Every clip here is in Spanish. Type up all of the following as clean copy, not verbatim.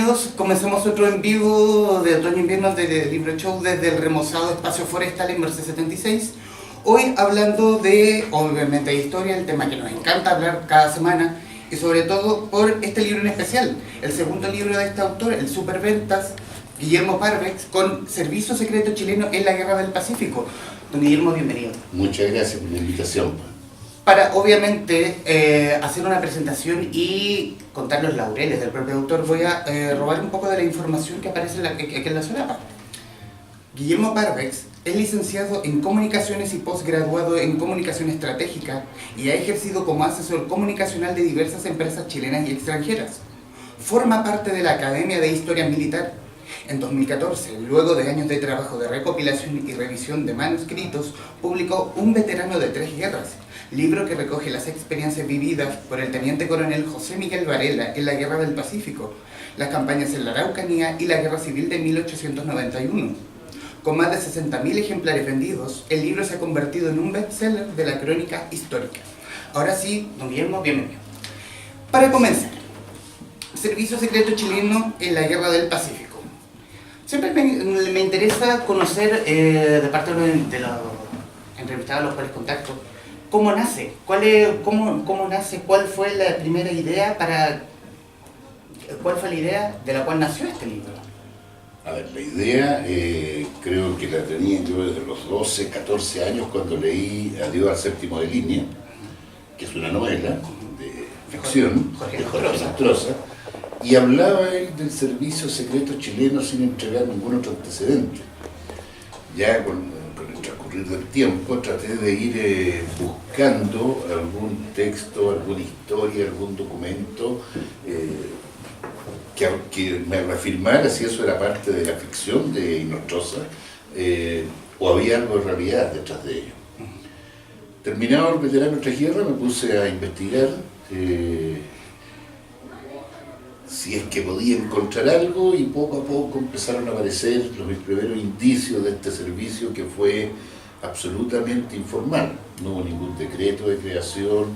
bienvenidos. Comenzamos otro en vivo de otoño-invierno de Libro Show desde el remozado espacio forestal en Merced 76. Hoy hablando de, obviamente, de historia, el tema que nos encanta hablar cada semana, y sobre todo por este libro en especial, el segundo libro de este autor, el superventas, Guillermo Parvex, con Servicio Secreto Chileno en la Guerra del Pacífico. Don Guillermo, bienvenido. Muchas gracias por la invitación. Para, obviamente, hacer una presentación y contar los laureles del propio autor, voy a robar un poco de la información que aparece aquí en la solapa. Guillermo Parvex es licenciado en Comunicaciones y posgraduado en Comunicación Estratégica y ha ejercido como asesor comunicacional de diversas empresas chilenas y extranjeras. Forma parte de la Academia de Historia Militar. En 2014, luego de años de trabajo de recopilación y revisión de manuscritos, publicó Un veterano de tres guerras, libro que recoge las experiencias vividas por el teniente coronel José Miguel Varela en la Guerra del Pacífico, las campañas en la Araucanía y la Guerra Civil de 1891. Con más de 60.000 ejemplares vendidos, el libro se ha convertido en un bestseller de la crónica histórica. Ahora sí, don Guillermo, bienvenido. Para comenzar, Servicio Secreto Chileno en la Guerra del Pacífico. Siempre me interesa conocer, de parte de los entrevistados a los cuales contacto, ¿cómo nace? ¿Cómo nace? ¿Cuál fue la primera idea ¿Cuál fue la idea de la cual nació este libro? A ver, la idea creo que la tenía yo desde los 12, 14 años cuando leí Adiós al séptimo de línea, que es una novela de ficción de Jorge Nostroza, y hablaba él del servicio secreto chileno sin entregar ningún otro antecedente. Ya con el transcurrir del tiempo traté de ir buscando algún texto, alguna historia, algún documento que me reafirmara si eso era parte de la ficción de Nostroza o había algo de realidad detrás de ello. Terminado el veterano de tres guerras, me puse a investigar si es que podía encontrar algo, y poco a poco empezaron a aparecer los primeros indicios de este servicio, que fue absolutamente informal. No hubo ningún decreto de creación,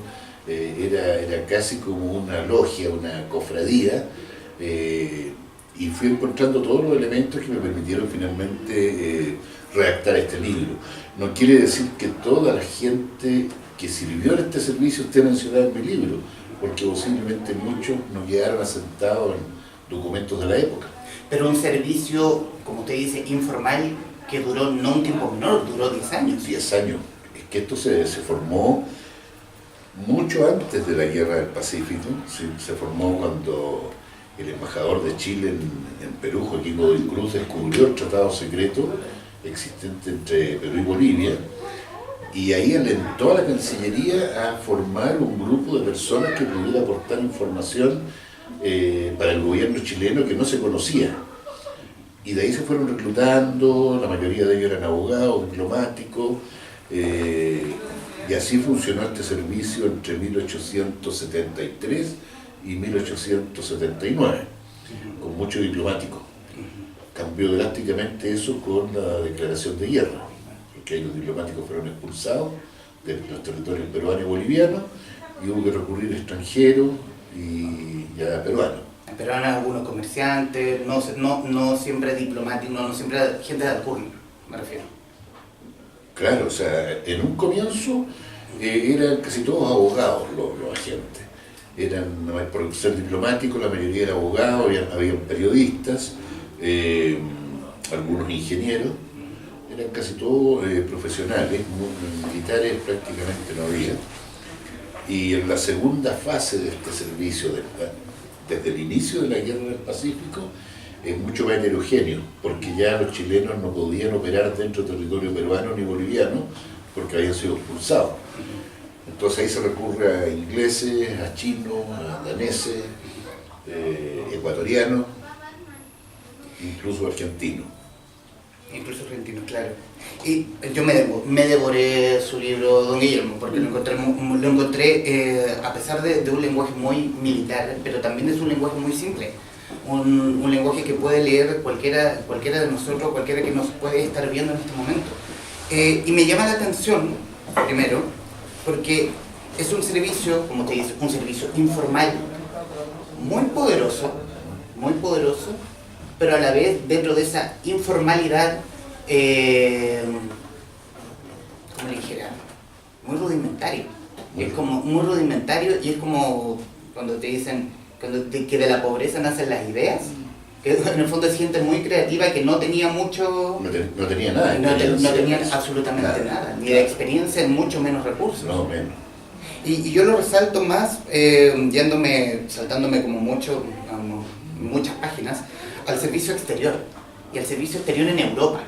era casi como una logia, una cofradía, y fui encontrando todos los elementos que me permitieron finalmente redactar este libro. No quiere decir que toda la gente que sirvió en este servicio esté mencionada en mi libro, porque posiblemente muchos no quedaron asentados en documentos de la época. Pero un servicio, como usted dice, informal, que duró no un tiempo menor, duró 10 años. 10 años. Es que esto se formó mucho antes de la Guerra del Pacífico. Se formó cuando el embajador de Chile en Perú, Joaquín Godoy Cruz, descubrió el tratado secreto existente entre Perú y Bolivia, y ahí alentó a la Cancillería a formar un grupo de personas que pudiera aportar información para el gobierno chileno que no se conocía. Y de ahí se fueron reclutando, la mayoría de ellos eran abogados, diplomáticos, y así funcionó este servicio entre 1873 y 1879, con muchos diplomáticos. Cambió drásticamente eso con la declaración de guerra, porque los diplomáticos fueron expulsados de los territorios peruanos y bolivianos, y hubo que recurrir a extranjeros y a peruanos. Peruanos, algunos comerciantes, no siempre diplomáticos, no siempre gente de alcurnia, me refiero. Claro, o sea, en un comienzo eran casi todos abogados los agentes. Por ser diplomáticos, la mayoría eran abogados, había periodistas, algunos ingenieros, eran casi todos profesionales, militares prácticamente no había. Y en la segunda fase de este servicio, desde el inicio de la Guerra del Pacífico, es mucho más heterogéneo, porque ya los chilenos no podían operar dentro del territorio peruano ni boliviano, porque habían sido expulsados. Entonces ahí se recurre a ingleses, a chinos, a daneses, ecuatorianos, incluso argentinos. Incluso argentinos, claro. Y yo me devoré su libro, don Guillermo, porque lo encontré a pesar de un lenguaje muy militar, pero también es un lenguaje muy simple. Un lenguaje que puede leer cualquiera de nosotros, cualquiera que nos puede estar viendo en este momento. Y me llama la atención, primero, porque es un servicio, como te dice, un servicio informal, muy poderoso, muy poderoso, pero a la vez dentro de esa informalidad, como le dijera, muy rudimentario. Es como muy rudimentario y es como cuando te dicen que de la pobreza nacen las ideas, que en el fondo es gente muy creativa que no tenía mucho... No tenía nada. No tenían absolutamente nada, ni de experiencia, mucho menos recursos. No, menos. Y yo lo resalto más, saltándome como muchas páginas, al servicio exterior, y al servicio exterior en Europa.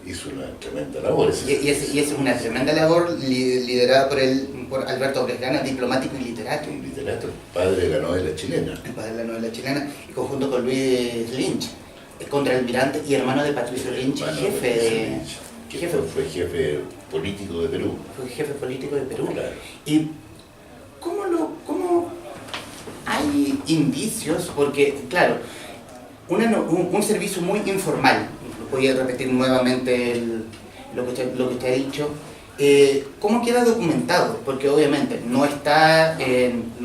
Hizo una tremenda labor. Y es una tremenda labor liderada por Alberto Bresgana, diplomático y literato. Un literato, el padre de la novela chilena. El padre de la novela chilena, y conjunto con Luis Lynch, contraalmirante y hermano de Patricio Lynch, Fue jefe político de Perú. Fue jefe político de Perú. Claro. Y ¿cómo hay indicios? Porque, claro, un servicio muy informal, voy a repetir nuevamente lo que usted ha dicho, ¿cómo queda documentado? Porque obviamente no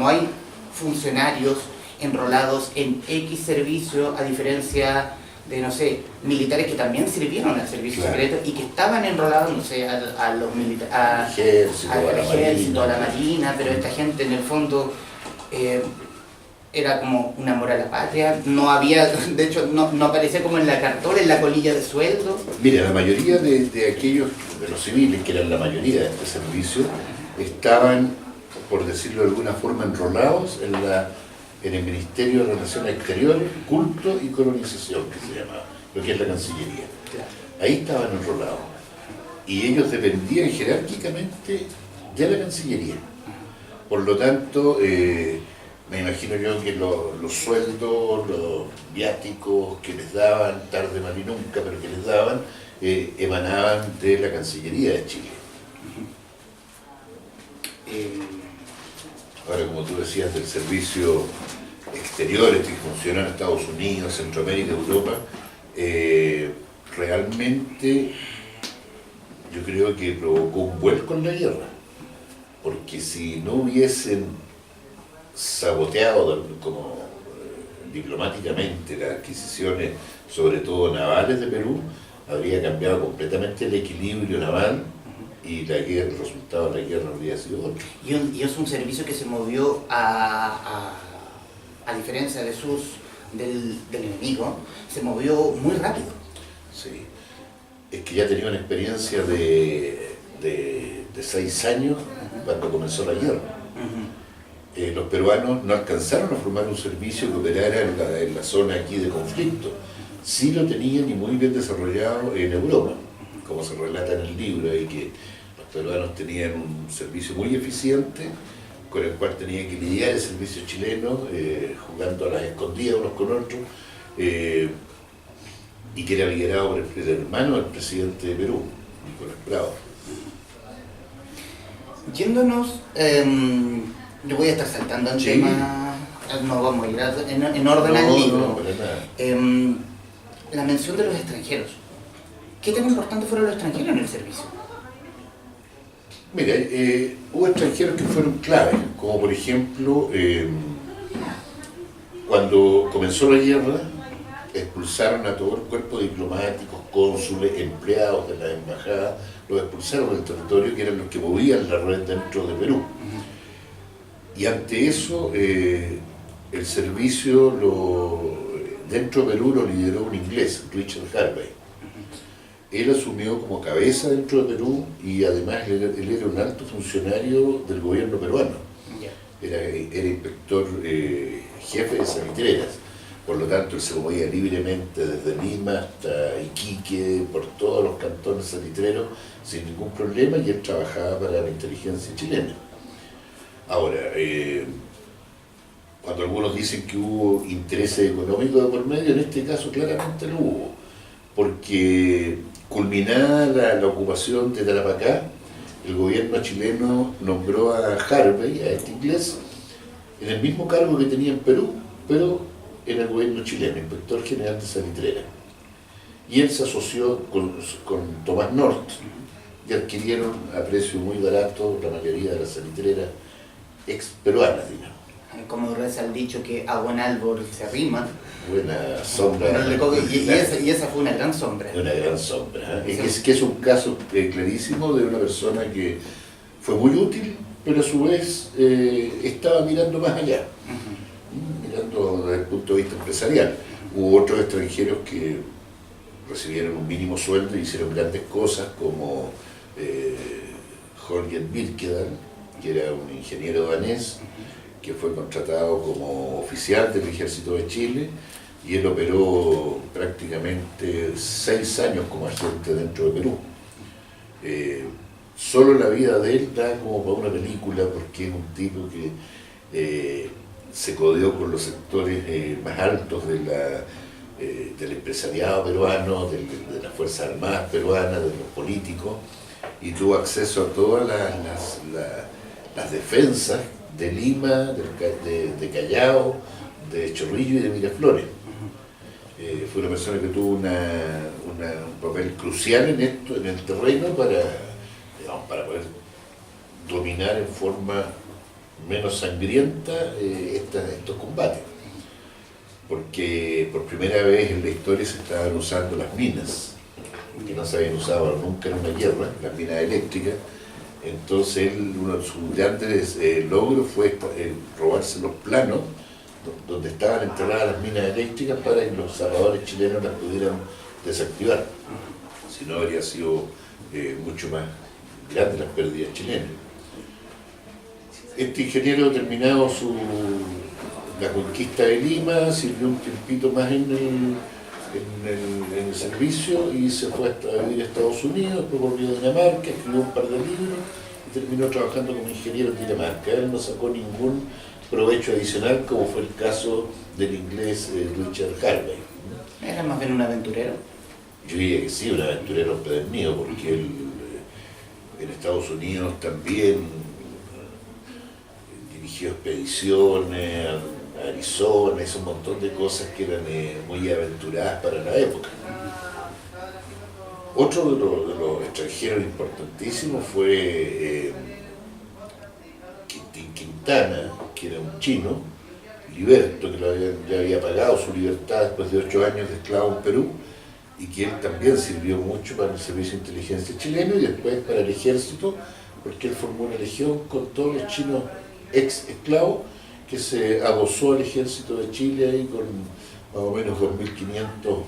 hay funcionarios enrolados en X servicio, a diferencia de, no sé, militares que también sirvieron al servicio secreto y que estaban enrolados, no sé, a los militares, al ejército, a la marina, pero esta gente en el fondo era como un amor a la patria, no había, de hecho no aparecía como en la cartola, en la colilla de sueldo. Mira, la mayoría de aquellos, de los civiles, que eran la mayoría de este servicio, estaban, por decirlo de alguna forma, enrolados en el Ministerio de Relaciones Exteriores, Culto y Colonización, que se llamaba, lo que es la Cancillería. Claro. Ahí estaban enrolados. Y ellos dependían jerárquicamente de la Cancillería. Por lo tanto, me imagino yo que los sueldos, los viáticos que les daban, tarde mal y nunca, pero que les daban, emanaban de la Cancillería de Chile. Ahora, como tú decías, del servicio exterior, que funciona en Estados Unidos, Centroamérica, Europa, realmente yo creo que provocó un vuelco en la guerra, porque si no hubiesen saboteado como diplomáticamente las adquisiciones, sobre todo navales de Perú, habría cambiado completamente el equilibrio naval y el resultado de la guerra habría sido otro. Y es un servicio que se movió a diferencia del enemigo, se movió muy rápido. Sí, es que ya tenía una experiencia de 6 años cuando comenzó la guerra. Los peruanos no alcanzaron a formar un servicio que operara en la zona aquí de conflicto. Sí lo tenían y muy bien desarrollado en Europa, como se relata en el libro, y que los peruanos tenían un servicio muy eficiente con el cual tenían que lidiar el servicio chileno, jugando a las escondidas unos con otros, y que era liderado por el hermano del presidente de Perú, Nicolás Bravo. Yéndonos, yo voy a estar saltando el tema, no vamos a ir en orden al libro. No, para nada. La mención de los extranjeros. ¿Qué tan importante fueron los extranjeros en el servicio? Mira, hubo extranjeros que fueron claves, como por ejemplo, cuando comenzó la guerra, expulsaron a todo el cuerpo de diplomáticos, cónsules, empleados de las embajadas, los expulsaron del territorio, que eran los que movían la red dentro de Perú. Y ante eso, el servicio dentro de Perú lo lideró un inglés, Richard Harvey. Él asumió como cabeza dentro de Perú y además él era un alto funcionario del gobierno peruano. Era inspector jefe de salitreras. Por lo tanto, él se movía libremente desde Lima hasta Iquique, por todos los cantones salitreros, sin ningún problema, y él trabajaba para la inteligencia chilena. Ahora, cuando algunos dicen que hubo intereses económicos de por medio, en este caso claramente no hubo, porque culminada la ocupación de Tarapacá, el gobierno chileno nombró a Harvey, a este inglés, en el mismo cargo que tenía en Perú, pero en el gobierno chileno, inspector general de salitrera. Y él se asoció con Tomás North y adquirieron a precio muy barato la mayoría de las salitreras ex peruanas, digamos. Como reza el dicho que a buen árbol se arrima. buena sombra. Y esa fue una gran sombra. Una gran sombra. Sí. Que es un caso clarísimo de una persona que fue muy útil, pero a su vez estaba mirando más allá, mirando desde el punto de vista empresarial. Hubo otros extranjeros que recibieron un mínimo sueldo y hicieron grandes cosas, como Jorgen Birkedal, que era un ingeniero danés, que fue contratado como oficial del Ejército de Chile, y él operó prácticamente 6 años como agente dentro de Perú. Solo la vida de él da como para una película, porque es un tipo que se codeó con los sectores más altos del empresariado peruano, de las Fuerzas Armadas peruanas, de los políticos, y tuvo acceso a todas las defensas de Lima, de Callao, de Chorrillo y de Miraflores. Fue una persona que tuvo un papel crucial en el terreno para poder dominar en forma menos sangrienta estos combates. Porque por primera vez en la historia se estaban usando las minas, que no se habían usado nunca en una guerra, las minas eléctricas. Entonces uno de sus grandes logros fue robarse los planos donde estaban enterradas las minas eléctricas para que los salvadores chilenos las pudieran desactivar. Si no, habría sido mucho más grandes las pérdidas chilenas. Este ingeniero ha terminado la conquista de Lima, sirvió un tiempito más en el servicio y se fue a vivir a Estados Unidos, después volvió a Dinamarca, escribió un par de libros y terminó trabajando como ingeniero en Dinamarca. Él no sacó ningún provecho adicional, como fue el caso del inglés Richard Harvey. ¿Era más bien un aventurero? Yo diría que sí, un aventurero empedernido, porque él en Estados Unidos también dirigió expediciones a Arizona, hizo un montón de cosas que eran muy aventuradas para la época. Otro de los extranjeros importantísimos fue Quintana, que era un chino, liberto, que le había pagado su libertad después de 8 años de esclavo en Perú, y que él también sirvió mucho para el servicio de inteligencia chileno y después para el ejército, porque él formó una legión con todos los chinos ex esclavos que se adosó al ejército de Chile ahí con más o menos 2.500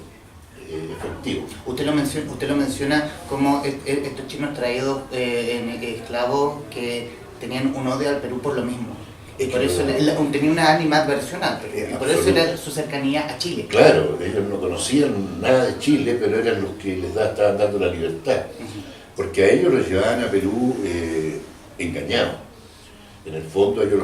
efectivos. Usted lo menciona como estos chinos traídos en esclavos que tenían un odio al Perú por lo mismo. Y por eso tenía una animadversión al Perú. Y por eso era su cercanía a Chile. Claro, ellos no conocían nada de Chile, pero eran los que les estaban dando la libertad. Porque a ellos los llevaban a Perú engañados. En el fondo ellos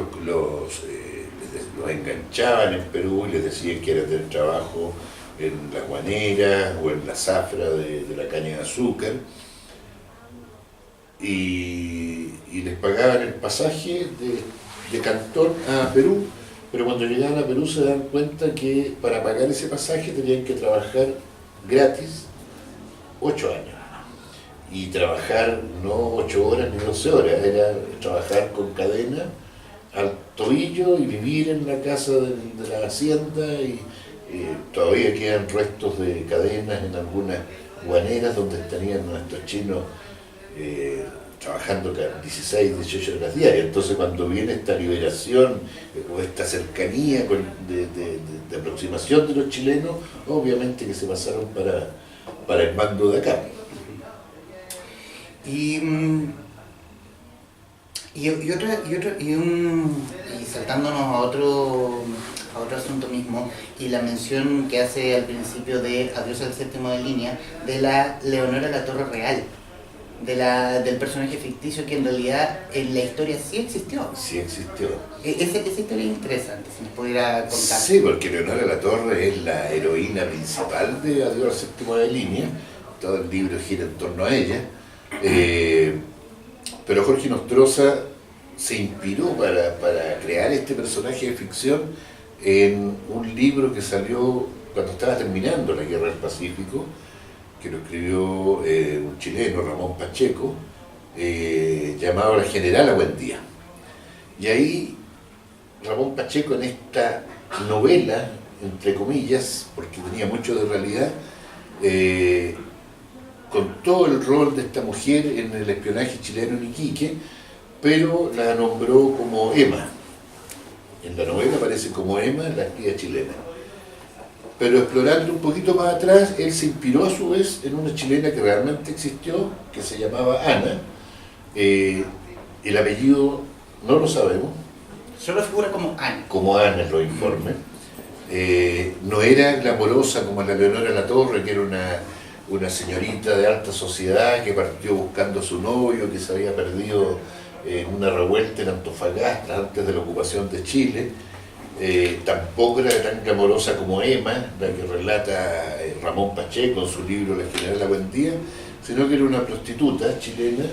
los enganchaban en Perú y les decían que era tener trabajo en la guanera o en la zafra de la caña de azúcar, y les pagaban el pasaje de Cantón a Perú, pero cuando llegaban a Perú se dan cuenta que para pagar ese pasaje tenían que trabajar gratis 8 años. Y trabajar no 8 horas ni 12 horas, era trabajar con cadena al tobillo y vivir en la casa de la hacienda, y todavía quedan restos de cadenas en algunas guaneras donde tenían nuestros chinos trabajando 16, 18 horas diarias. Entonces cuando viene esta liberación o esta cercanía de aproximación de los chilenos, obviamente que se pasaron para el mando de acá. Y saltándonos a otro asunto mismo, y la mención que hace al principio de Adiós al séptimo de línea, de la Leonora Latorre real, del personaje ficticio que en realidad en la historia sí existió. Sí existió. Esa historia es interesante, si nos pudiera contar. Sí, porque Leonora Latorre es la heroína principal de Adiós al séptimo de línea, todo el libro gira en torno a ella. Pero Jorge Nostroza se inspiró para crear este personaje de ficción en un libro que salió cuando estaba terminando la Guerra del Pacífico, que lo escribió un chileno, Ramón Pacheco, llamado La Generala Buendía. Y ahí Ramón Pacheco, en esta novela, entre comillas, porque tenía mucho de realidad, contó el rol de esta mujer en el espionaje chileno en Iquique, pero la nombró como Emma. En la novela aparece como Emma, la espía chilena. Pero explorando un poquito más atrás, él se inspiró a su vez en una chilena que realmente existió, que se llamaba Ana. El apellido no lo sabemos. Solo figura como Ana. Como Ana en los informes. No era glamorosa como la Leonora Latorre, que era una señorita de alta sociedad que partió buscando a su novio, que se había perdido en una revuelta en Antofagasta antes de la ocupación de Chile. Tampoco era tan glamorosa como Emma, la que relata Ramón Pacheco en su libro La Generala Buendía, sino que era una prostituta chilena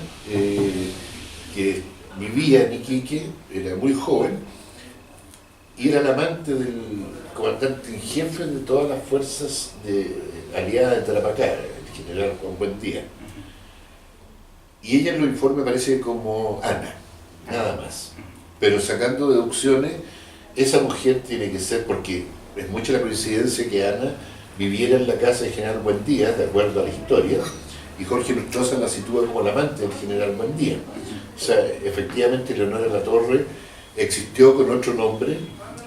que vivía en Iquique, era muy joven, y era la amante del comandante en jefe de todas las fuerzas aliadas de Tarapacá, el general Juan Buendía. Y ella en los informes aparece como Ana, nada más. Pero sacando deducciones, esa mujer tiene que ser, porque es mucha la coincidencia que Ana viviera en la casa del general Buendía, de acuerdo a la historia, y Jorge Lustroza la sitúa como la amante del general Buendía. O sea, efectivamente Leonora Latorre existió con otro nombre,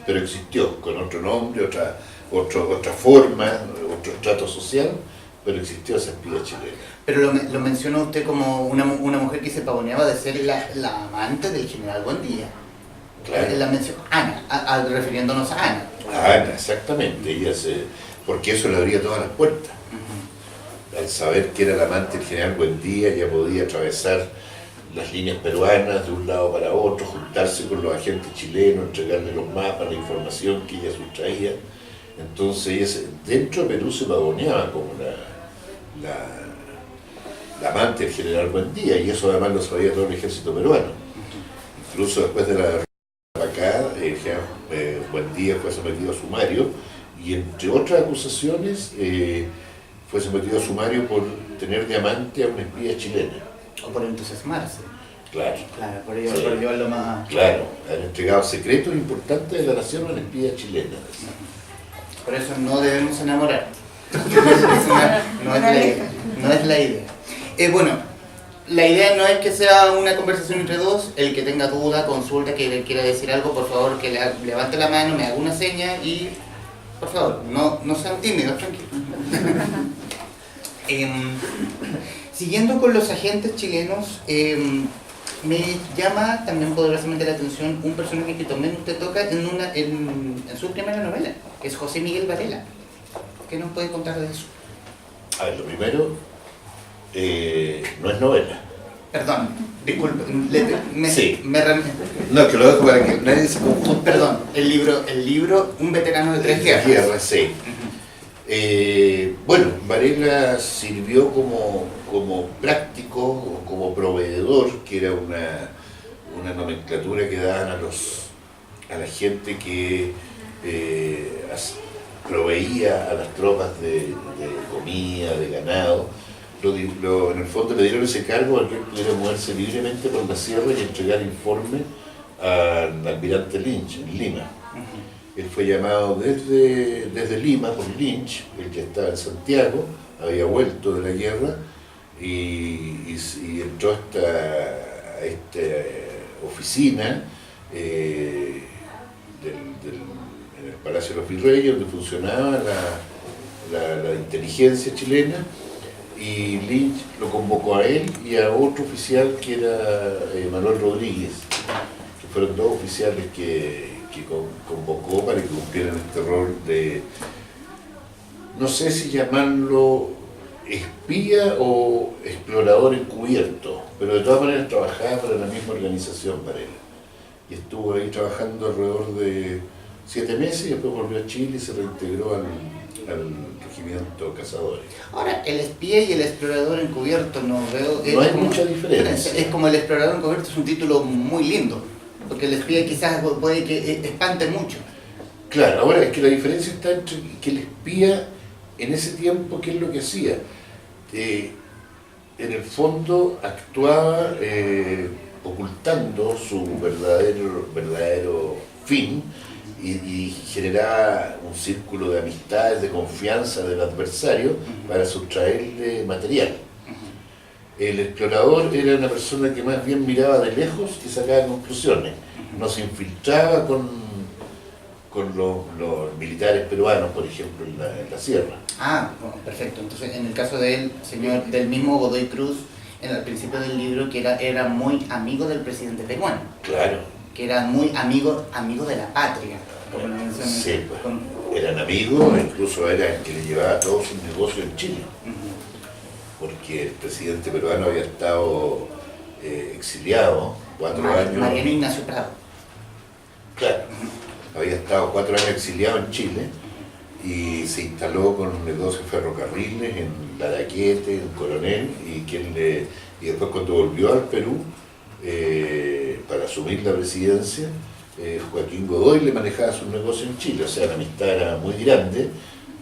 pero existió con otro nombre, otra forma, otro trato social, pero existió esa espía chilena. Pero lo mencionó usted como una mujer que se pavoneaba de ser la amante del general Buendía. Claro. La mencionó Ana, refiriéndonos a Ana. Ana, exactamente, porque eso le abría todas las puertas. Al saber que era la amante del general Buendía, ya podía atravesar las líneas peruanas de un lado para otro, juntarse con los agentes chilenos, entregarle los mapas, la información que ella sustraía. Entonces ella dentro de Perú se pavoneaba como la amante del general Buendía, y eso además lo sabía todo el ejército peruano. Incluso después de la acá, el general Buendía fue sometido a sumario, y entre otras acusaciones fue sometido a sumario por tener de amante a una espía chilena. O por entusiasmarse. Claro. Claro, por ello, Sí. por llevarlo más... Claro, han entregado secretos importantes de la nación a una espía chilena. Por eso no debemos enamorar. No es la idea. Bueno, la idea no es que sea una conversación entre dos. El que tenga duda, consulta, que quiera decir algo, por favor, que levante la mano, me haga una seña y, por favor, no sean tímidos, tranquilos. Siguiendo con los agentes chilenos, me llama también poderosamente la atención un personaje que también usted toca en su primera novela, que es José Miguel Varela. ¿Qué nos puede contar de eso? A ver, lo primero, no es novela. Perdón, disculpe, Sí. me No, que lo dejo para que nadie se confunda. perdón, el libro Un veterano de tres guerras. Guerras, sí. Bueno, Varela sirvió como práctico o como proveedor, que era una nomenclatura que daban a la gente que proveía a las tropas de comida, de ganado. En el fondo le dieron ese cargo para que él pudiera moverse libremente por la sierra y entregar informes al almirante Lynch en Lima. Él fue llamado desde Lima por Lynch, él ya estaba en Santiago, había vuelto de la guerra y entró a esta oficina en el Palacio de los Virreyes, donde funcionaba la inteligencia chilena, y Lynch lo convocó a él y a otro oficial que era Manuel Rodríguez, que fueron dos oficiales que convocó para que cumplieran este rol de, no sé si llamarlo espía o explorador encubierto, pero de todas maneras trabajaba para la misma organización Varela. Y estuvo ahí trabajando alrededor de 7 meses y después volvió a Chile y se reintegró al regimiento Cazadores. Ahora, el espía y el explorador encubierto no veo... No hay mucha diferencia. Es como el explorador encubierto, es un título muy lindo, porque el espía quizás puede que espante mucho. Claro, ahora es que la diferencia está entre que el espía en ese tiempo, ¿qué es lo que hacía? En el fondo actuaba ocultando su verdadero fin y generaba un círculo de amistades, de confianza del adversario para sustraerle material. El explorador era una persona que más bien miraba de lejos y sacaba conclusiones, no se infiltraba con los militares peruanos, por ejemplo, en la sierra. Ah, bueno, perfecto. Entonces, en el caso del señor, del mismo Godoy Cruz, al principio del libro, que era muy amigo del presidente peruano. Claro. Que era muy amigo de la patria, como lo mencioné. Sí, pues, eran amigos, incluso era el que le llevaba todos sus negocios en Chile. Porque el presidente peruano había estado exiliado 4 años. Mariano Ignacio Prado. Claro, había estado 4 años exiliado en Chile y se instaló con un negocio de ferrocarriles en Laraquete, en Coronel, y después cuando volvió al Perú para asumir la presidencia, Joaquín Godoy le manejaba sus negocios en Chile, o sea, la amistad era muy grande,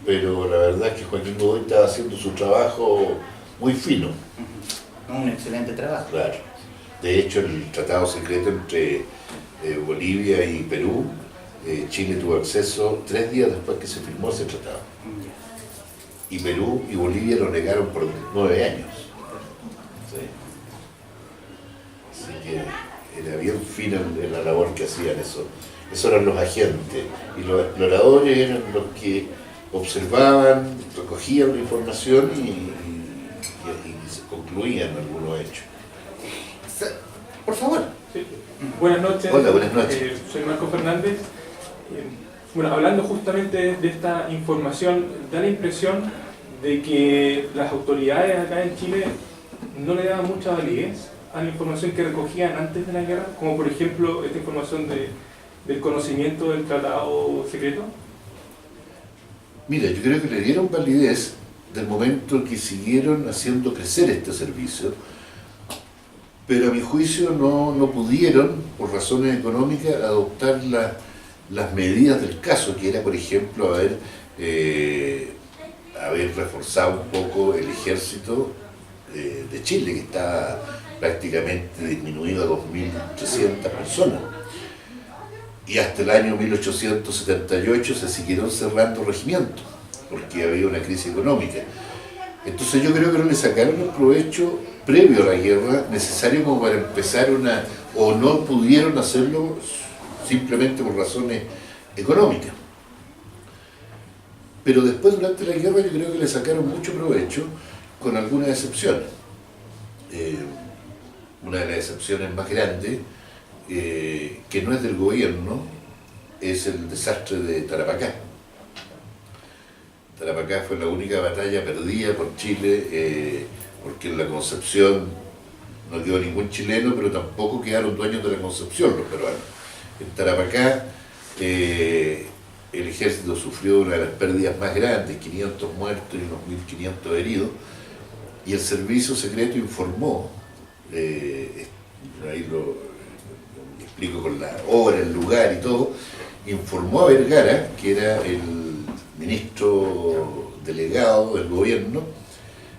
pero la verdad es que Joaquín Godoy estaba haciendo su trabajo muy fino. Un excelente trabajo. Claro. De hecho, el tratado secreto entre Bolivia y Perú, Chile tuvo acceso 3 días después que se firmó ese tratado. Y Perú y Bolivia lo negaron por 9 años. ¿Sí? Así que era bien fina en la labor que hacían eso. Esos eran los agentes. Y los exploradores eran los que observaban, recogían la información y se concluían algunos hechos. Por favor. Sí. Buenas noches. Hola, buenas noches. Soy Marco Fernández. Bueno, hablando justamente de esta información, da la impresión de que las autoridades acá en Chile no le daban mucha validez a la información que recogían antes de la guerra, como por ejemplo esta información del conocimiento del tratado secreto. Mira, yo creo que le dieron validez del momento que siguieron haciendo crecer este servicio, pero a mi juicio no pudieron, por razones económicas, adoptar las medidas del caso, que era, por ejemplo, haber reforzado un poco el ejército de Chile, que está prácticamente disminuido a 2.300 personas. Y hasta el año 1878 se siguieron cerrando regimientos, porque había una crisis económica. Entonces yo creo que no le sacaron el provecho previo a la guerra necesario como para empezar o no pudieron hacerlo simplemente por razones económicas. Pero después, durante la guerra, yo creo que le sacaron mucho provecho, con algunas excepciones. Una de las excepciones más grandes, que no es del gobierno, es el desastre de Tarapacá. Tarapacá fue la única batalla perdida por Chile, porque en la Concepción no quedó ningún chileno, pero tampoco quedaron dueños de la Concepción los peruanos. En Tarapacá el ejército sufrió una de las pérdidas más grandes, 500 muertos y unos 1.500 heridos, y el servicio secreto informó, ahí lo explico con la hora, el lugar y todo, informó a Vergara, que era el ministro delegado del gobierno,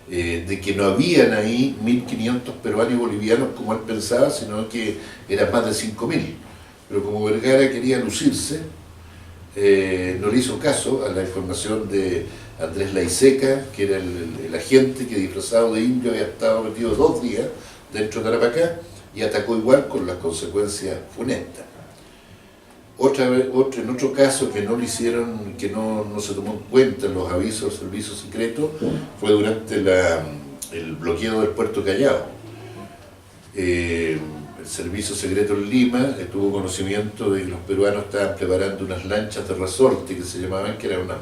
de que no habían ahí 1.500 peruanos y bolivianos como él pensaba, sino que eran más de 5.000. Pero como Vergara quería lucirse, no le hizo caso a la información de Andrés Laiseca, que era el agente que disfrazado de indio había estado metido 2 días dentro de Tarapacá, y atacó igual con las consecuencias funestas. En otro caso que no le hicieron, que no se tomó en cuenta en los avisos del servicio secreto, fue durante el bloqueo del puerto Callao. El servicio secreto en Lima tuvo conocimiento de que los peruanos estaban preparando unas lanchas de resorte que se llamaban, que eran unas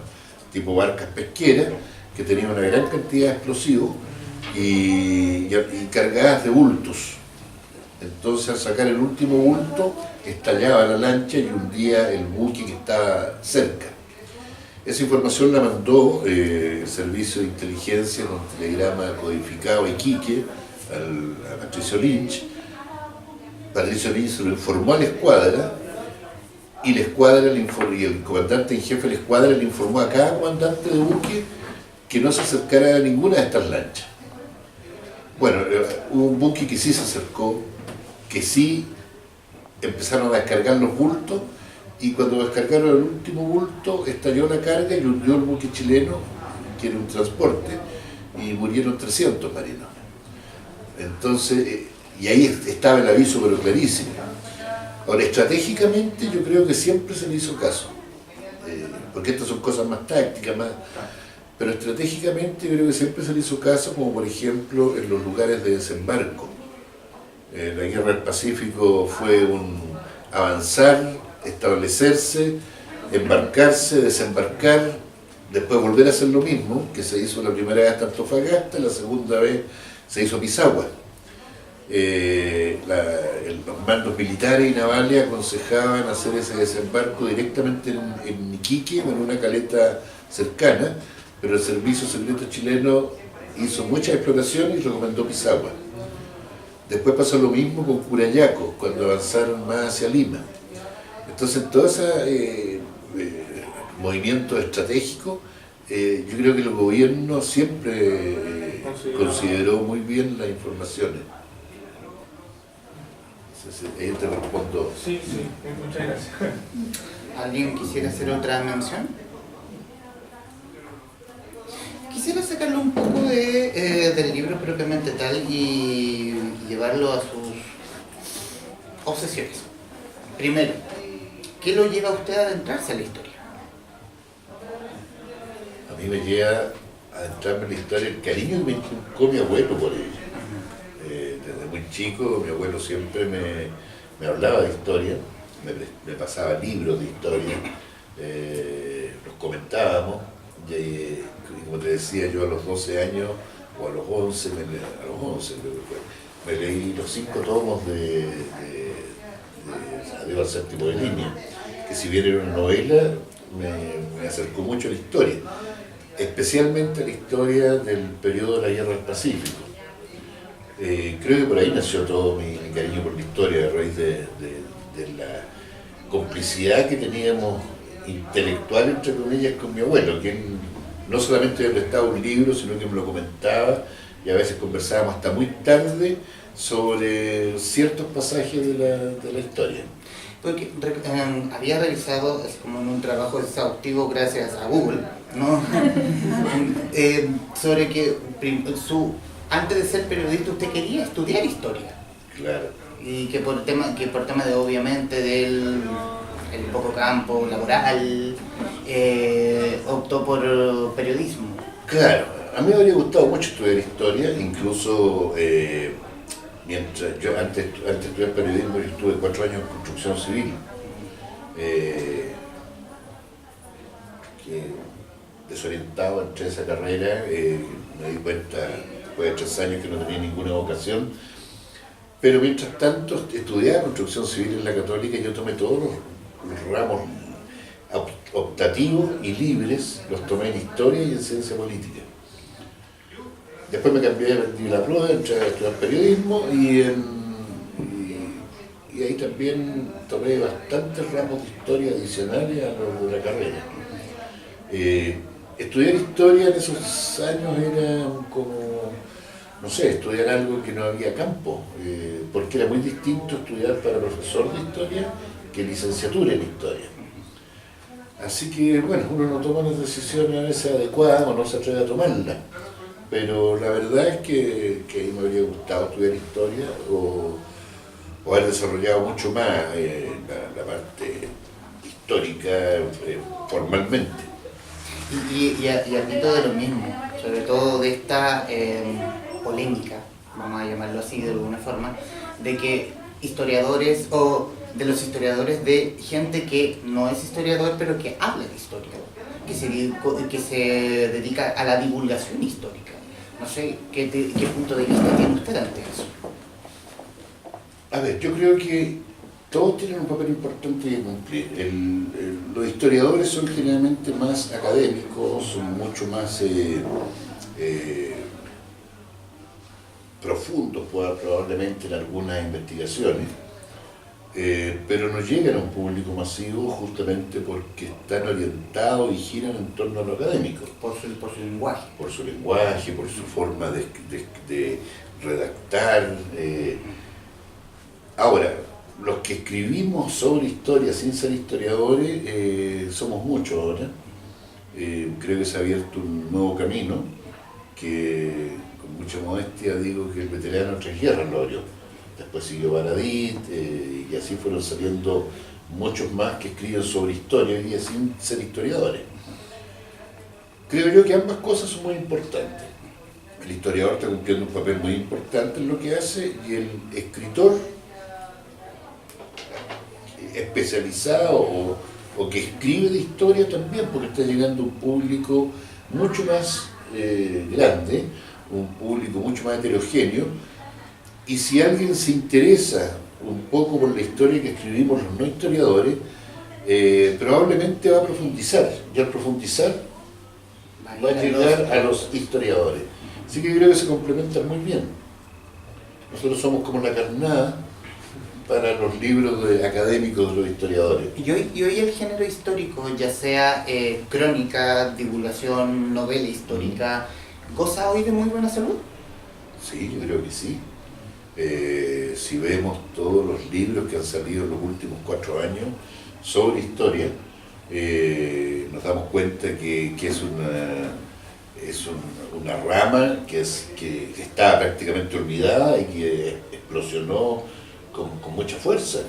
tipo barcas pesqueras, que tenían una gran cantidad de explosivos y cargadas de bultos. Entonces, al sacar el último bulto, estallaba la lancha y hundía el buque que estaba cerca. Esa información la mandó el servicio de inteligencia con un telegrama codificado a Iquique, a Patricio Lynch. Patricio Lynch se lo informó a la escuadra, y la escuadra y el comandante en jefe de la escuadra le informó a cada comandante de buque que no se acercara a ninguna de estas lanchas. Bueno, hubo un buque que sí se acercó, que sí empezaron a descargar los bultos, y cuando descargaron el último bulto estalló la carga y hundió el buque chileno, que era un transporte, y murieron 300 marinos. Entonces, y ahí estaba el aviso, pero clarísimo. Ahora, estratégicamente yo creo que siempre se le hizo caso, porque estas son cosas más tácticas, pero estratégicamente yo creo que siempre se le hizo caso, como por ejemplo en los lugares de desembarco. La Guerra del Pacífico fue un avanzar, establecerse, embarcarse, desembarcar, después volver a hacer lo mismo, que se hizo la primera vez hasta Antofagasta, la segunda vez se hizo Pisagua. Los mandos militares y navales aconsejaban hacer ese desembarco directamente en Iquique, en una caleta cercana, pero el servicio secreto chileno hizo muchas exploraciones y recomendó Pisagua. Después pasó lo mismo con Curayaco, cuando avanzaron más hacia Lima. Entonces, todo ese movimiento estratégico, yo creo que el gobierno siempre consideró muy bien las informaciones. Ahí te respondo. Sí, muchas gracias. ¿Alguien quisiera hacer otra mención? Quisiera sacarlo un poco del libro propiamente tal y llevarlo a sus obsesiones. Primero, ¿qué lo lleva a usted a adentrarse a la historia? A mí me lleva a adentrarme en la historia el cariño que me inculcó mi abuelo por ella. Desde muy chico mi abuelo siempre me hablaba de historia, me pasaba libros de historia, los comentábamos, y como te decía, yo a los 12 años o a los 11, creo que fue, me leí los 5 tomos de Adiós al séptimo de línea, que si bien era una novela, me acercó mucho a la historia, especialmente a la historia del periodo de la Guerra del Pacífico. Creo que por ahí nació todo mi cariño por la historia, a raíz de la complicidad que teníamos intelectual, entre comillas, con mi abuelo, que no solamente me prestaba un libro, sino que me lo comentaba, y a veces conversábamos hasta muy tarde sobre ciertos pasajes de la historia. Porque había realizado, es como en un trabajo exhaustivo gracias a Google, ¿no? Sobre que antes de ser periodista usted quería estudiar historia. Claro. Y que por tema de, obviamente, del el poco campo laboral, optó por periodismo. Claro, a mí me habría gustado mucho estudiar historia, incluso mientras yo antes de estudiar periodismo, yo estuve 4 años en construcción civil. Que desorientado entre esa carrera, me di cuenta después de 3 años que no tenía ninguna vocación, pero mientras tanto estudiaba construcción civil en la Católica y yo tomé todos los ramos optativos y libres, los tomé en historia y en ciencia política. Después me cambié, di la prueba, entré a estudiar periodismo y ahí también tomé bastantes ramos de historia adicionales a los de la carrera. Estudiar historia en esos años era como, no sé, estudiar algo que no había campo, porque era muy distinto estudiar para profesor de historia que licenciatura en historia. Así que, bueno, uno no toma las decisiones a veces adecuadas o no se atreve a tomarlas, pero la verdad es que a mí me habría gustado estudiar historia o haber desarrollado mucho más la parte histórica formalmente. Y admito de lo mismo, sobre todo de esta polémica, vamos a llamarlo así de alguna forma, de que historiadores o de los historiadores de gente que no es historiador pero que habla de historia, que se dedica a la divulgación histórica. No sé qué punto de vista tiene usted ante eso. A ver, yo creo que todos tienen un papel importante que cumplir. Los historiadores son generalmente más académicos, son mucho más profundos probablemente en algunas investigaciones, pero no llegan a un público masivo justamente porque están orientados y giran en torno a lo académico. Por su lenguaje. Por su lenguaje, por su forma de redactar. Ahora, los que escribimos sobre historia sin ser historiadores somos muchos ahora. Creo que se ha abierto un nuevo camino que, con mucha modestia, digo que el veterano Tres Guerras lo abrió. Después siguió Baradit y así fueron saliendo muchos más que escriben sobre historia y sin ser historiadores. Creo yo que ambas cosas son muy importantes. El historiador está cumpliendo un papel muy importante en lo que hace y el escritor especializado o que escribe de historia también, porque está llegando a un público mucho más grande, un público mucho más heterogéneo, y si alguien se interesa un poco por la historia que escribimos los no historiadores, probablemente va a profundizar, y al profundizar va a llegar a los historiadores. Así que yo creo que se complementan muy bien. Nosotros somos como la carnada para los libros académicos de los historiadores. Y hoy el género histórico, ya sea crónica, divulgación, novela histórica, ¿goza hoy de muy buena salud? Sí, yo creo que sí. Si vemos todos los libros que han salido en los últimos 4 años sobre historia, nos damos cuenta que es una rama que está prácticamente olvidada y que explosionó con mucha fuerza.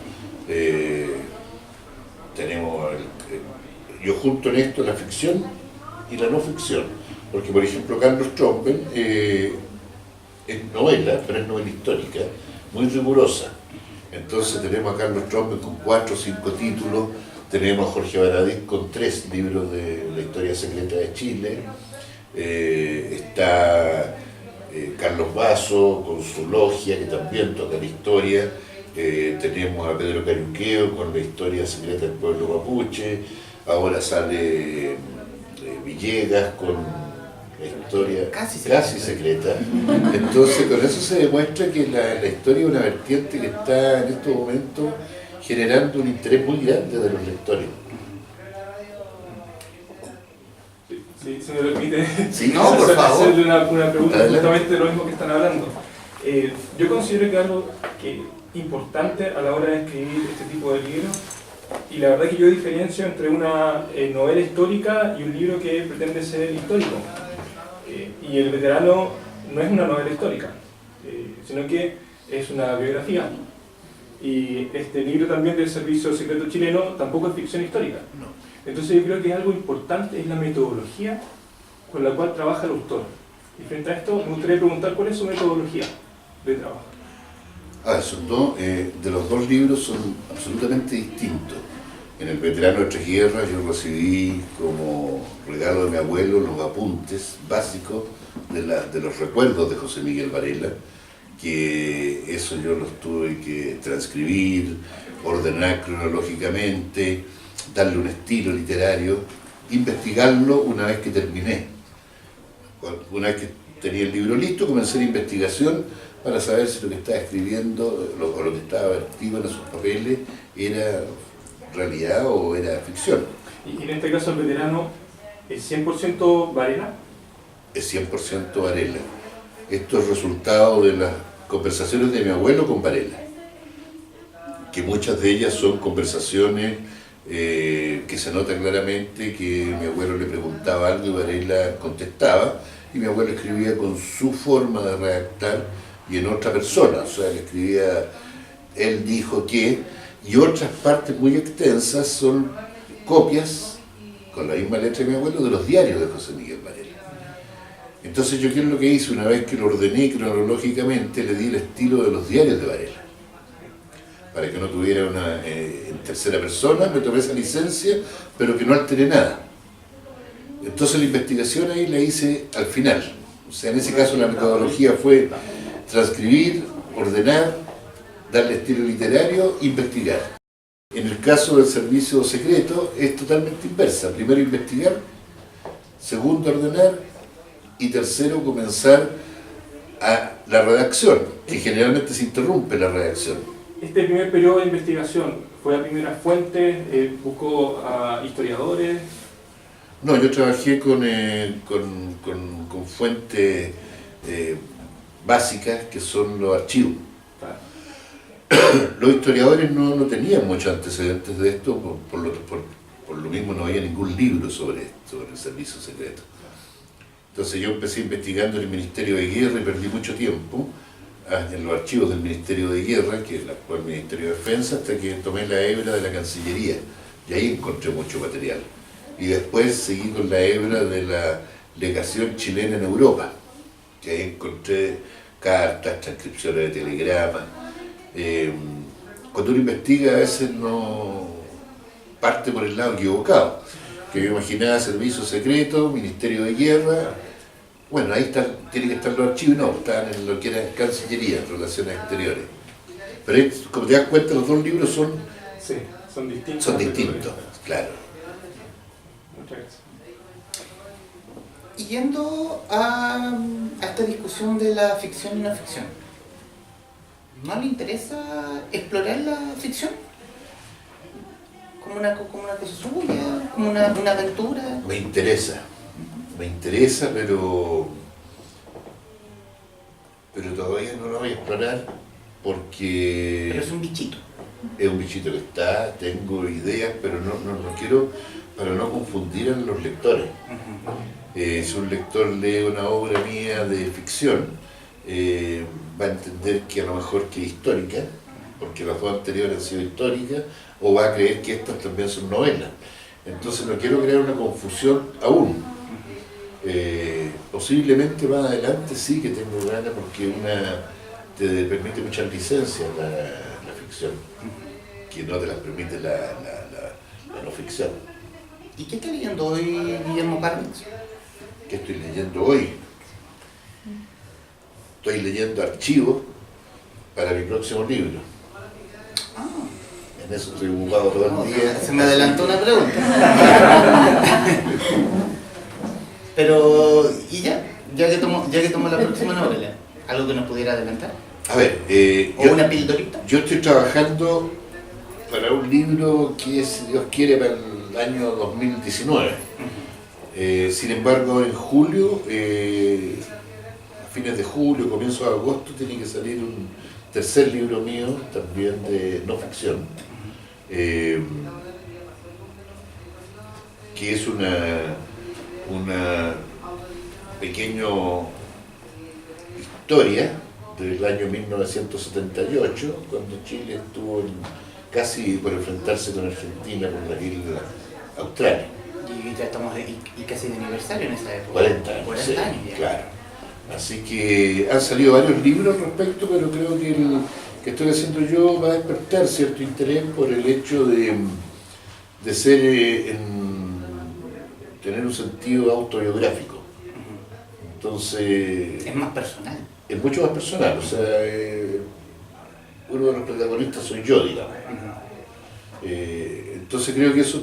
Yo junto en esto la ficción y la no ficción, porque por ejemplo Carlos Trompen es novela, pero es novela histórica, muy rigurosa. Entonces tenemos a Carlos Trompen con 4 o 5 títulos, tenemos a Jorge Baradit con 3 libros de la historia secreta de Chile, está Carlos Basso con su logia, que también toca la historia, tenemos a Pedro Cariuqueo con la historia secreta del pueblo mapuche, ahora sale Villegas con la historia casi secreta. Entonces con eso se demuestra que la historia es una vertiente que está en estos momentos generando un interés muy grande de los lectores. Sí, si me permite, sí, no, por favor. Hacerle una pregunta justamente de lo mismo que están hablando. Yo considero que algo importante a la hora de escribir este tipo de libros, y la verdad que yo diferencio entre una novela histórica y un libro que pretende ser histórico. Y El veterano no es una novela histórica, sino que es una biografía. Y este libro también del Servicio Secreto Chileno tampoco es ficción histórica. Entonces yo creo que algo importante es la metodología con la cual trabaja el autor. Y frente a esto me gustaría preguntar cuál es su metodología de trabajo. De los 2 libros son absolutamente distintos. En El veterano de Tres Guerras yo recibí como regalo de mi abuelo los apuntes básicos de los recuerdos de José Miguel Varela, que eso yo los tuve que transcribir, ordenar cronológicamente, darle un estilo literario, investigarlo una vez que terminé. Una vez que tenía el libro listo, comencé la investigación para saber si lo que estaba escribiendo o lo que estaba vertido en esos papeles era realidad o era ficción. Y en este caso El veterano es 100% Varela. Es 100% Varela. Esto es resultado de las conversaciones de mi abuelo con Varela, que muchas de ellas son conversaciones que se nota claramente que mi abuelo le preguntaba algo y Varela contestaba, y mi abuelo escribía con su forma de redactar y en otra persona, o sea, le escribía, él dijo que, y otras partes muy extensas son copias, con la misma letra de mi abuelo, de los diarios de José Miguel Varela. Entonces yo, ¿qué es lo que hice? Una vez que lo ordené cronológicamente, le di el estilo de los diarios de Varela, para que no tuviera en tercera persona, me tomé esa licencia, pero que no alteré nada. Entonces la investigación ahí la hice al final. O sea, en ese caso la metodología fue transcribir, ordenar, darle estilo literario, investigar. En el caso del servicio secreto es totalmente inversa. Primero investigar, segundo ordenar y tercero comenzar a la redacción, que generalmente se interrumpe la redacción. Este primer periodo de investigación, ¿fue a primera fuente? ¿Buscó a historiadores? No, yo trabajé con fuentes básicas que son los archivos. los historiadores no tenían muchos antecedentes de esto, por lo mismo no había ningún libro sobre esto, sobre el servicio secreto. Entonces yo empecé investigando en el Ministerio de Guerra y perdí mucho tiempo en los archivos del Ministerio de Guerra, que es el actual Ministerio de Defensa, hasta que tomé la hebra de la Cancillería, y ahí encontré mucho material. Y después seguí con la hebra de la legación chilena en Europa, que ahí encontré cartas, transcripciones de telegramas. Cuando uno investiga a veces no parte por el lado equivocado, que yo imaginaba servicio secreto, Ministerio de Guerra, bueno, ahí tienen que estar los archivos, no, están en lo que era Cancillería, Relaciones Exteriores. Pero ahí, como te das cuenta, los dos libros son distintos. Son distintos, claro. Muchas gracias. Y yendo a esta discusión de la ficción y no ficción, ¿no le interesa explorar la ficción? Como una cosa suya, como una aventura. Me interesa, pero todavía no lo voy a explorar porque Pero es un bichito. es un bichito que está, tengo ideas, pero no quiero, para no confundir a los lectores. Si un lector lee una obra mía de ficción, va a entender que a lo mejor que es histórica, porque las dos anteriores han sido históricas, o va a creer que estas también son novelas. Entonces no quiero crear una confusión aún. Posiblemente más adelante sí que tengo ganas, porque te permite muchas licencias la ficción, que no te las permite la no ficción. ¿Y qué está leyendo hoy Guillermo Parvix? ¿Qué estoy leyendo hoy? Estoy leyendo archivos para mi próximo libro. En eso estoy ocupado todo el día. Se me adelantó una pregunta. Pero, ¿y ya que tomo la próxima novela? ¿Algo que nos pudiera adelantar? A ver, ¿O una pildorita? yo estoy trabajando para un libro que, si Dios quiere, para el año 2019. Sin embargo, en julio, a fines de julio, comienzos de agosto, tiene que salir un tercer libro mío, también de no ficción, que es una pequeña historia del año 1978, cuando Chile estuvo casi por enfrentarse con Argentina por la isla Australia. Y ya estamos y casi de aniversario en esa época. 40 años, 40 sí, años ya. claro. Así que han salido varios libros al respecto, pero creo que el que estoy haciendo yo va a despertar cierto interés por el hecho de ser tener un sentido autobiográfico. Entonces, Es más personal. es mucho más personal, o sea, uno de los protagonistas soy yo, digamos. Entonces creo que eso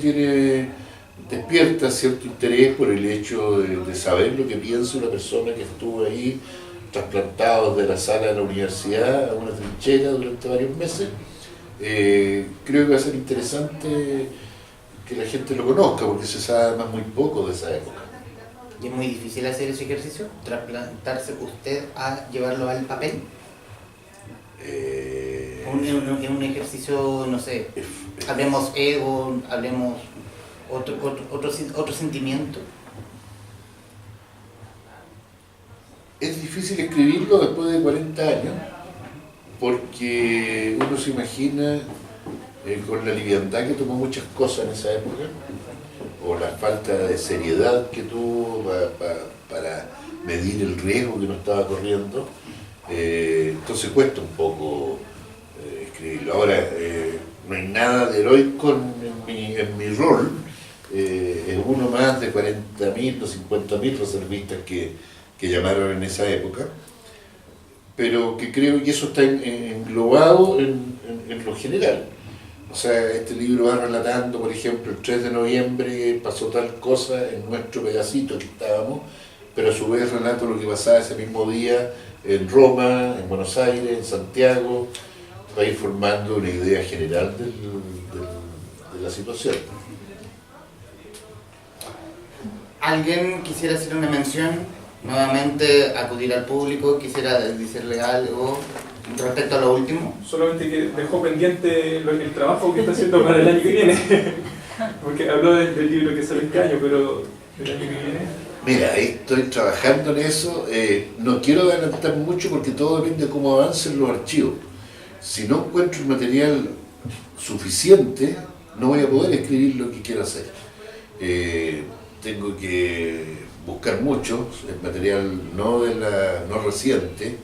despierta cierto interés por el hecho de saber lo que piensa una persona que estuvo ahí trasplantado de la sala de la universidad a una trinchera durante varios meses. Creo que va a ser interesante que la gente lo conozca, porque se sabe además muy poco de esa época. Y es muy difícil hacer ese ejercicio, trasplantarse usted a llevarlo al papel. Es un ejercicio, no sé, hablemos ego, hablemos otro sentimiento. Es difícil escribirlo después de 40 años, porque uno se imagina con la liviandad que tomó muchas cosas en esa época, o la falta de seriedad que tuvo para medir el riesgo que no estaba corriendo. Entonces cuesta un poco escribirlo. Ahora, no hay nada de heroico en mi rol. Es uno más de 40.000 o 50.000 reservistas que llamaron en esa época, pero que creo que eso está englobado en lo general. O sea, este libro va relatando, por ejemplo, el 3 de noviembre pasó tal cosa en nuestro pedacito que estábamos, pero a su vez relato lo que pasaba ese mismo día en Roma, en Buenos Aires, en Santiago, va a ir formando una idea general de la situación. ¿Alguien quisiera hacer una mención? Nuevamente acudir al público, quisiera decirle algo. Respecto a lo último. Solamente que dejó pendiente el trabajo que está haciendo para el año que viene. Porque habló del libro que sale este año, pero del año que viene. Mira, ahí estoy trabajando en eso. No quiero adelantar mucho porque todo depende de cómo avancen los archivos. Si no encuentro el material suficiente, no voy a poder escribir lo que quiero hacer. Tengo que buscar mucho, el material no reciente,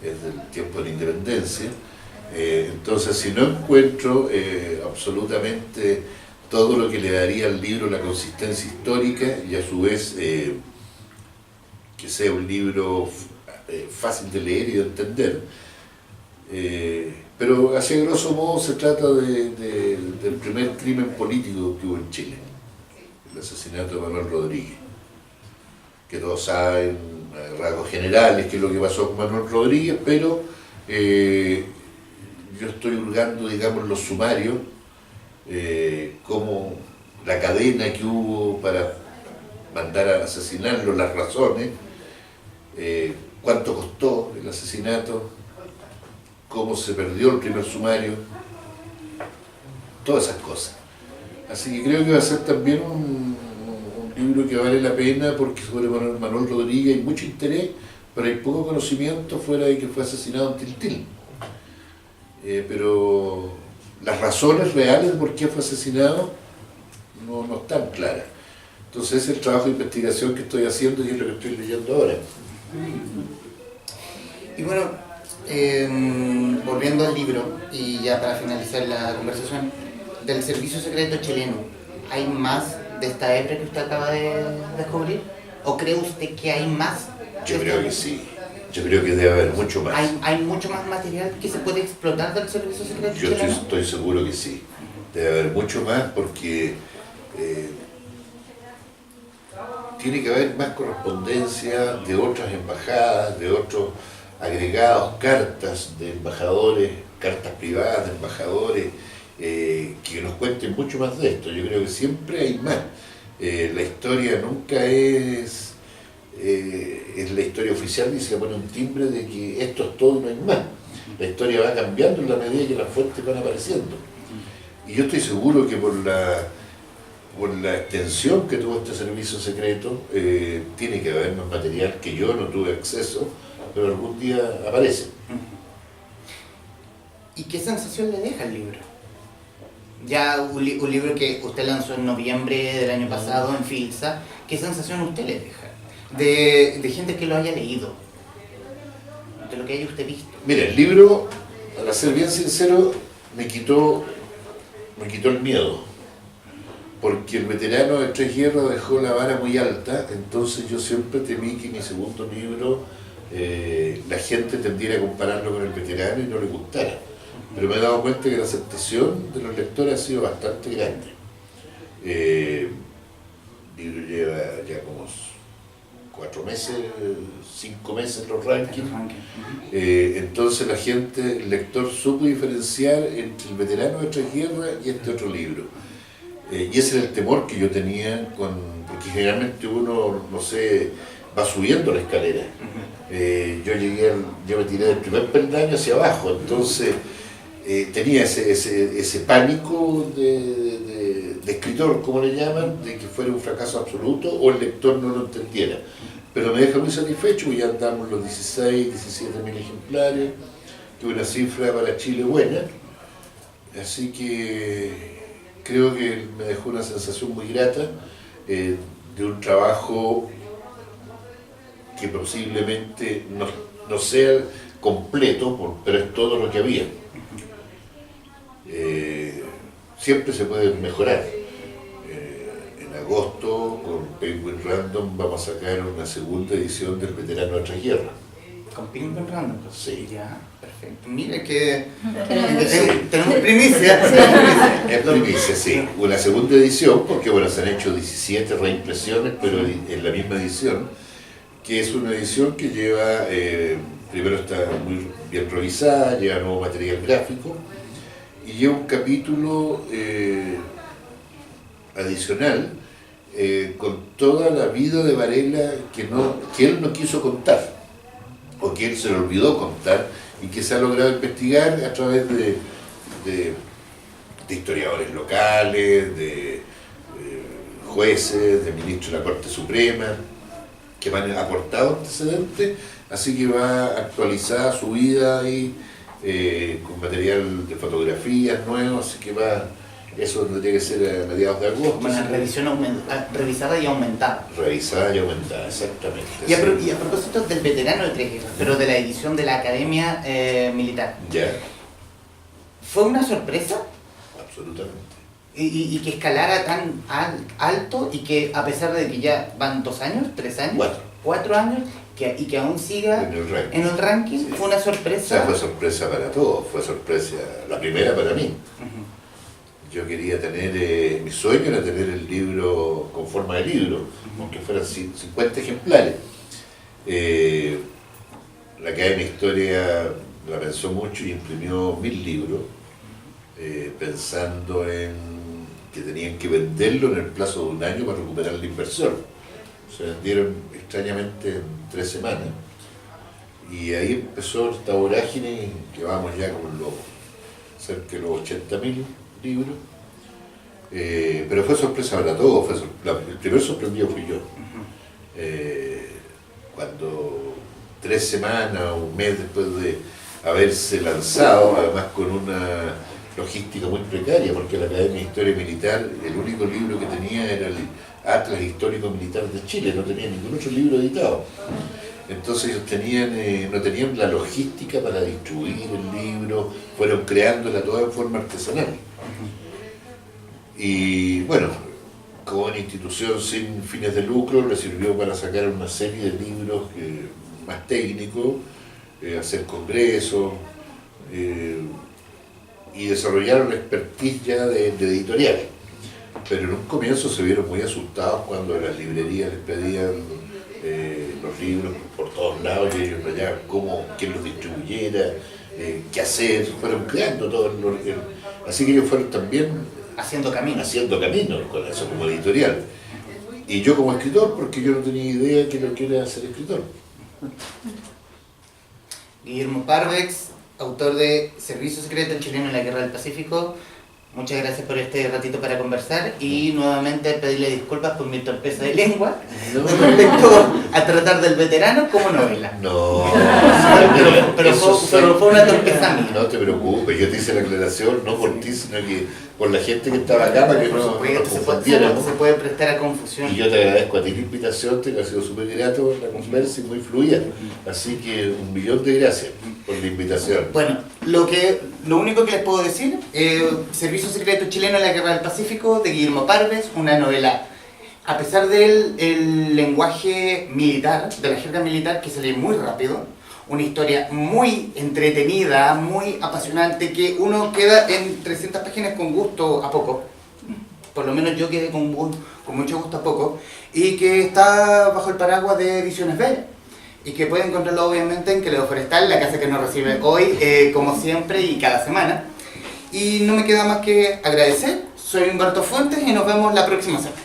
es del tiempo de la independencia. Entonces, si no encuentro absolutamente todo lo que le daría al libro la consistencia histórica y a su vez que sea un libro fácil de leer y de entender, pero así a grosso modo se trata del primer crimen político que hubo en Chile, el asesinato de Manuel Rodríguez, que todos saben a rasgos generales qué es lo que pasó con Manuel Rodríguez, pero yo estoy hurgando, digamos, los sumarios, como la cadena que hubo para mandar a asesinarlo, las razones, cuánto costó el asesinato, cómo se perdió el primer sumario, todas esas cosas. Así que creo que va a ser también un libro que vale la pena porque sobre Manuel Rodríguez hay mucho interés, pero hay poco conocimiento fuera de que fue asesinado en Tiltil. Pero las razones reales de por qué fue asesinado no están claras. Entonces ese es el trabajo de investigación que estoy haciendo y es lo que estoy leyendo ahora. Y bueno, volviendo al libro, y ya para finalizar la conversación, del servicio secreto chileno, ¿hay más de esta hebra que usted acaba de descubrir? ¿O cree usted que hay más? Yo creo que sí. Yo creo que debe haber mucho más. ¿Hay mucho más material que se puede explotar del servicio secreto chileno? Yo estoy seguro que sí. Debe haber mucho más porque tiene que haber más correspondencia de otras embajadas, de otros agregados, cartas de embajadores, cartas privadas de embajadores, que nos cuenten mucho más de esto. Yo creo que siempre hay más. La historia nunca es la historia oficial y se pone un timbre de que esto es todo y no hay más. La historia va cambiando en la medida que las fuentes van apareciendo. Y yo estoy seguro que por la extensión que tuvo este servicio secreto, tiene que haber más material que yo no tuve acceso, pero algún día aparece. ¿Y qué sensación le deja el libro? Ya un libro que usted lanzó en noviembre del año pasado en Filsa, ¿qué sensación usted le deja? De gente que lo haya leído, de lo que haya usted visto. Mira, el libro, para ser bien sincero, me quitó el miedo, porque el veterano de Tres Guerras dejó la vara muy alta, entonces yo siempre temí que mi segundo libro la gente tendiera a compararlo con el veterano y no le gustara. Pero me he dado cuenta que la aceptación de los lectores ha sido bastante grande. El libro lleva ya como 4 meses, 5 meses en los rankings. Entonces la gente, el lector, supo diferenciar entre el veterano de Tres Guerras y este otro libro. Y ese era el temor que yo tenía, porque generalmente uno, no sé, va subiendo la escalera. Yo me tiré del primer peldaño hacia abajo, entonces tenía ese pánico de escritor, como le llaman, de que fuera un fracaso absoluto o el lector no lo entendiera. Pero me deja muy satisfecho, ya andamos los 16, 17 mil ejemplares, que es una cifra para Chile buena, así que creo que me dejó una sensación muy grata de un trabajo que posiblemente no sea completo, pero es todo lo que había. Siempre se puede mejorar. En agosto, con Penguin Random, vamos a sacar una segunda edición del Veterano de Tres Guerras. ¿Con Penguin Random? Sí. Ya, perfecto. Mira que Sí. tenemos primicia. Es primicia, sí. Una segunda edición, porque bueno, se han hecho 17 reimpresiones, pero en la misma edición, que es una edición que lleva, primero está muy bien revisada, lleva nuevo material gráfico, y lleva un capítulo adicional con toda la vida de Varela que él no quiso contar, o que él se le olvidó contar, y que se ha logrado investigar a través de historiadores locales, de jueces, de ministros de la Corte Suprema, que van aportado antecedentes, así que va actualizada su vida y con material de fotografías nuevos, así que eso tendría que ser a mediados de agosto. Una revisión revisada y aumentada. Revisada y aumentada, exactamente. Y a propósito del veterano de Tres Guerras, pero de la edición de la Academia Militar. Ya. ¿Fue una sorpresa? Absolutamente. Y que escalara tan alto y que a pesar de que ya van 2 años, 3 años, 4 años, y que aún siga en el ranking, sí. Fue una sorpresa. O sea, fue sorpresa para todos, fue sorpresa, la primera para mí. Yo quería tener, mi sueño era tener el libro con forma de libro, aunque fueran 50 ejemplares. La Academia de Historia la pensó mucho y imprimió 1000 libros, pensando en que tenían que venderlo en el plazo de un año para recuperar la inversión. Se vendieron extrañamente en 3 semanas. Y ahí empezó esta vorágine, que vamos ya con cerca de los 80.000 libros. Pero fue sorpresa para todos, el primer sorprendido fui yo. Cuando 3 semanas o un mes después de haberse lanzado, además con una logística muy precaria, porque la Academia de Historia Militar, el único libro que tenía era el Atlas Histórico Militar de Chile, no tenía ningún otro libro editado. Entonces ellos no tenían la logística para distribuir el libro, fueron creándola toda de forma artesanal. Y bueno, como una institución sin fines de lucro, le sirvió para sacar una serie de libros más técnicos, hacer congresos, y desarrollaron la expertise ya de editorial. Pero en un comienzo se vieron muy asustados cuando las librerías les pedían los libros por todos lados y ellos no hallaban quién los distribuyera, qué hacer, fueron creando todo así que ellos fueron también haciendo camino con eso como editorial. Y yo como escritor, porque yo no tenía idea que lo que era ser escritor. Guillermo Parvex, autor de Servicio Secreto Chileno en la Guerra del Pacífico, muchas gracias por este ratito para conversar y nuevamente pedirle disculpas por mi torpeza de lengua respecto a tratar del veterano como novela. No, pero fue una torpeza mía. No te preocupes, yo te hice la aclaración, no por ti, sino que por la gente que estaba acá para que no confundiéramos. Se puede prestar a confusión. Y yo te agradezco a ti la invitación, te ha sido súper grato la conversa y muy fluida. Así que 1.000.000 de gracias por la invitación. Bueno, lo único que les puedo decir, Servicio Secreto Chileno en la Guerra del Pacífico, de Guillermo Parves, una novela, a pesar del lenguaje militar, de la jerga militar, que se lee muy rápido, una historia muy entretenida, muy apasionante, que uno queda en 300 páginas con gusto a poco. Por lo menos yo quedé con mucho gusto a poco, y que está bajo el paraguas de Ediciones B, y que puede encontrarlo obviamente en Queledo Forestal, la casa que nos recibe hoy, como siempre y cada semana. Y no me queda más que agradecer. Soy Humberto Fuentes y nos vemos la próxima semana.